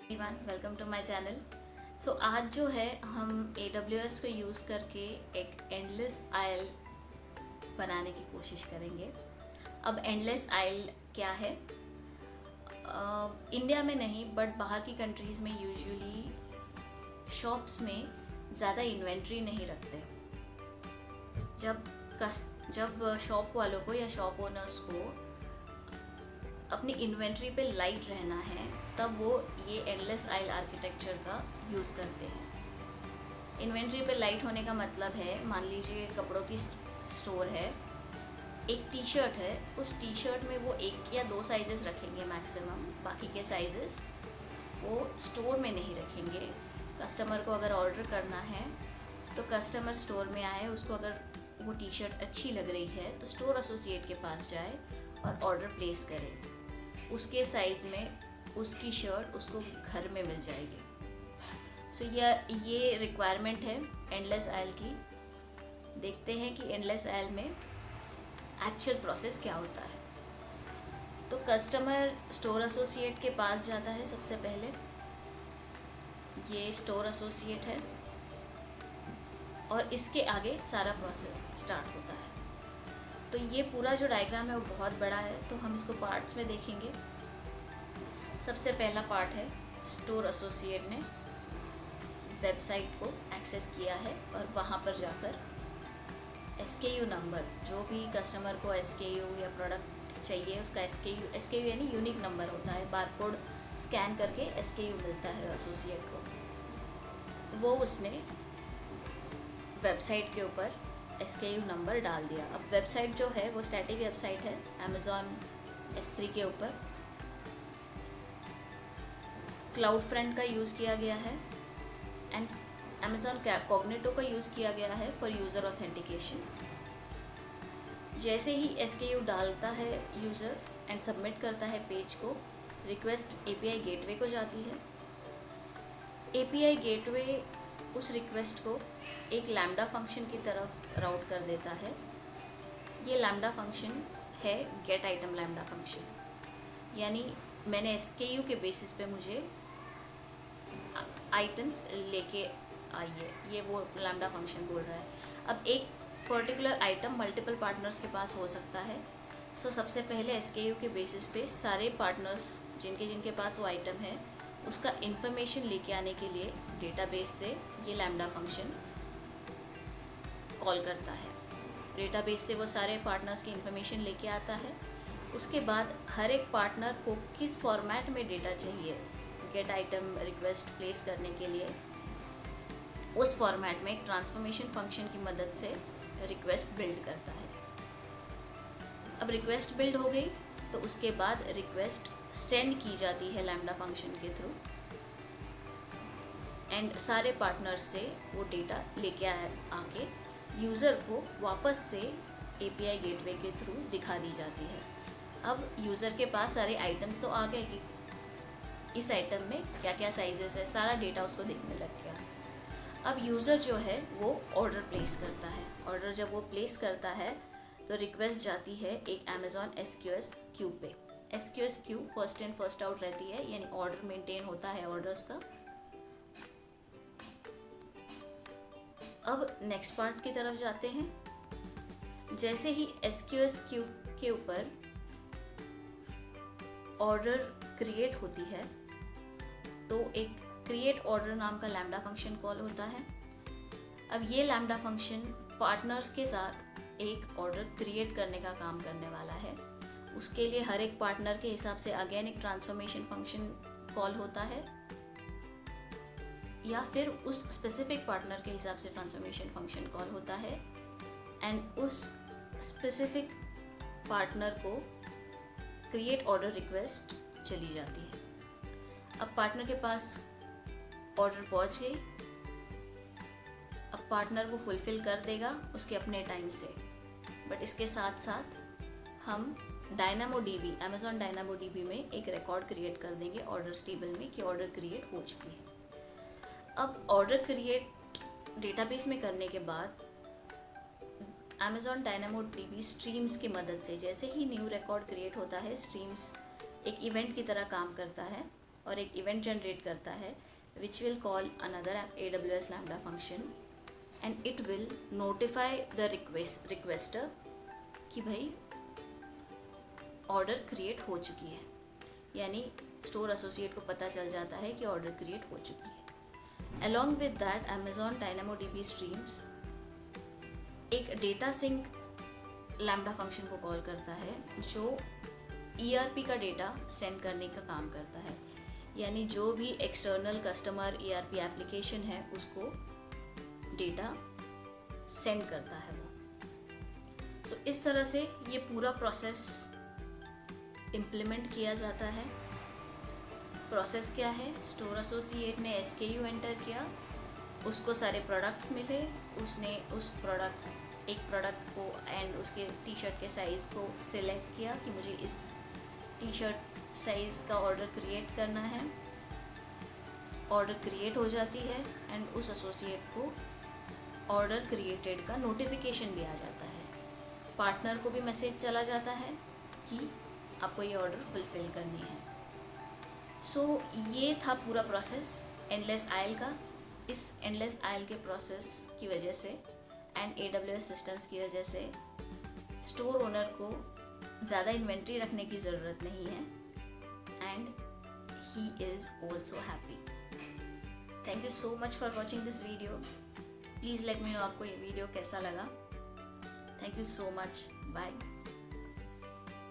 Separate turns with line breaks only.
Everyone, welcome to my channel. So आज जो है हम AWS को यूज़ करके एक एंडलेस आयल बनाने की कोशिश करेंगे। अब एंडलेस आयल क्या है? इंडिया में नहीं बट बाहर की कंट्रीज़ में यूजुअली शॉप्स में ज़्यादा इन्वेंट्री नहीं रखते। जब शॉप वालों को या शॉप ओनर्स को अपनी इन्वेंट्री पे लाइट रहना है तब वो ये एंडलेस आइल आर्किटेक्चर का यूज़ करते हैं। इन्वेंट्री पे लाइट होने का मतलब है, मान लीजिए कपड़ों की स्टोर है, एक टी शर्ट है, उस टी शर्ट में वो एक या दो साइजेस रखेंगे मैक्सिमम, बाकी के साइजेस वो स्टोर में नहीं रखेंगे। कस्टमर को अगर ऑर्डर करना है तो कस्टमर स्टोर में आए, उसको अगर वो टी शर्ट अच्छी लग रही है तो स्टोर एसोसिएट के पास जाए और ऑर्डर प्लेस करे। उसके साइज़ में उसकी शर्ट उसको घर में मिल जाएगी। सो ये रिक्वायरमेंट है एंडलेस आयल की। देखते हैं कि एंडलेस आयल में एक्चुअल प्रोसेस क्या होता है। तो कस्टमर स्टोर एसोसिएट के पास जाता है सबसे पहले। ये स्टोर एसोसिएट है और इसके आगे सारा प्रोसेस स्टार्ट होता है। तो ये पूरा जो डायग्राम है वो बहुत बड़ा है, तो हम इसको पार्ट्स में देखेंगे। सबसे पहला पार्ट है, स्टोर एसोसिएट ने वेबसाइट को एक्सेस किया है और वहाँ पर जाकर SKU नंबर, जो भी कस्टमर को SKU या प्रोडक्ट चाहिए उसका SKU यानी यूनिक नंबर होता है। बारकोड स्कैन करके SKU मिलता है एसोसिएट को, वो उसने वेबसाइट के ऊपर SKU नंबर डाल दिया। अब वेबसाइट जो है वो स्टैटिक वेबसाइट है Amazon S3 के ऊपर। क्लाउड फ्रंट का यूज़ किया गया है एंड Amazon कॉग्निटो का यूज़ किया गया है फॉर यूज़र ऑथेंटिकेशन। जैसे ही SKU डालता है यूज़र एंड सबमिट करता है पेज को, रिक्वेस्ट API गेटवे को जाती है। API गेटवे उस रिक्वेस्ट को एक लैम्डा फंक्शन की तरफ राउट कर देता है। ये लैम्डा फंक्शन है गेट आइटम लैम्डा फंक्शन, यानी मैंने SKU के बेसिस पे मुझे आइटम्स लेके आइए, ये वो लैम्डा फंक्शन बोल रहा है। अब एक पर्टिकुलर आइटम मल्टीपल पार्टनर्स के पास हो सकता है। सो सबसे पहले SKU के बेसिस पे सारे पार्टनर्स जिनके पास वो आइटम है उसका इन्फॉर्मेशन लेके आने के लिए डेटाबेस से ये लैम्डा फंक्शन कॉल करता है। डेटाबेस से वो सारे पार्टनर्स की इन्फॉर्मेशन लेके आता है। उसके बाद हर एक पार्टनर को किस फॉर्मेट में डेटा चाहिए गेट आइटम रिक्वेस्ट प्लेस करने के लिए, उस फॉर्मेट में एक ट्रांसफॉर्मेशन फंक्शन की मदद से रिक्वेस्ट बिल्ड करता है। अब रिक्वेस्ट बिल्ड हो गई तो उसके बाद रिक्वेस्ट सेंड की जाती है लैम्डा फंक्शन के थ्रू एंड सारे पार्टनर्स से वो डेटा लेके आके यूज़र को वापस से API गेटवे के थ्रू दिखा दी जाती है। अब यूज़र के पास सारे आइटम्स तो आ गए कि इस आइटम में क्या क्या साइजेस है, सारा डेटा उसको दिखने लग गया। अब यूज़र जो है वो ऑर्डर प्लेस करता है। ऑर्डर जब वो प्लेस करता है तो रिक्वेस्ट जाती है एक Amazon SQS क्यू पे। SQS Q first in first out रहती है, यानी ऑर्डर मेंटेन होता है ऑर्डर्स का। अब नेक्स्ट पार्ट की तरफ जाते हैं। जैसे ही SQS क्यू के ऊपर ऑर्डर क्रिएट होती है तो एक क्रिएट ऑर्डर नाम का लैम्डा फंक्शन कॉल होता है। अब ये लैम्डा फंक्शन पार्टनर्स के साथ एक ऑर्डर क्रिएट करने का काम करने वाला है। उसके लिए हर एक पार्टनर के हिसाब से अगेन एक ट्रांसफॉर्मेशन फंक्शन कॉल होता है, या फिर उस स्पेसिफिक पार्टनर के हिसाब से ट्रांसफॉर्मेशन फंक्शन कॉल होता है एंड उस स्पेसिफिक पार्टनर को क्रिएट ऑर्डर रिक्वेस्ट चली जाती है। अब पार्टनर के पास ऑर्डर पहुंच गई। अब पार्टनर वो फुलफिल कर देगा उसके अपने टाइम से, बट इसके साथ साथ हम DynamoDB Amazon DynamoDB में एक रिकॉर्ड क्रिएट कर देंगे ऑर्डर्स टेबल में कि ऑर्डर क्रिएट हो चुकी है। अब ऑर्डर क्रिएट डेटाबेस में करने के बाद Amazon DynamoDB स्ट्रीम्स की मदद से, जैसे ही न्यू रिकॉर्ड क्रिएट होता है, स्ट्रीम्स एक इवेंट की तरह काम करता है। और एक इवेंट जनरेट करता है which will call another AWS lambda function and it will notify the requester कि भाई ऑर्डर क्रिएट हो चुकी है, यानी स्टोर एसोसिएट को पता चल जाता है कि ऑर्डर क्रिएट हो चुकी है। Along with that Amazon DynamoDB streams एक डेटा सिंक लैम्बडा फंक्शन को कॉल करता है जो ERP का डेटा सेंड करने का काम करता है, यानी जो भी एक्सटर्नल कस्टमर ERP एप्लीकेशन है उसको डेटा सेंड करता है वो। सो इस तरह से ये पूरा प्रोसेस इम्प्लीमेंट किया जाता है। प्रोसेस क्या है? स्टोर एसोसिएट ने SKU एंटर किया, उसको सारे प्रोडक्ट्स मिले, उसने उस एक प्रोडक्ट को एंड उसके टी शर्ट के साइज़ को सिलेक्ट किया कि मुझे इस टी शर्ट साइज़ का ऑर्डर क्रिएट करना है। ऑर्डर क्रिएट हो जाती है एंड उस एसोसिएट को ऑर्डर क्रिएटेड का नोटिफिकेशन भी आ जाता है। पार्टनर को भी मैसेज चला जाता है कि आपको ये ऑर्डर फुलफ़िल करनी है। सो ये था पूरा प्रोसेस एंडलेस आइल का। इस एंडलेस आइल के प्रोसेस की वजह से एंड AWS सिस्टम्स की वजह से स्टोर ओनर को ज़्यादा इन्वेंट्री रखने की ज़रूरत नहीं है and he is also happy. Thank you so much for watching this video. Please let me know आपको ये वीडियो कैसा लगा। Thank you so much. Bye.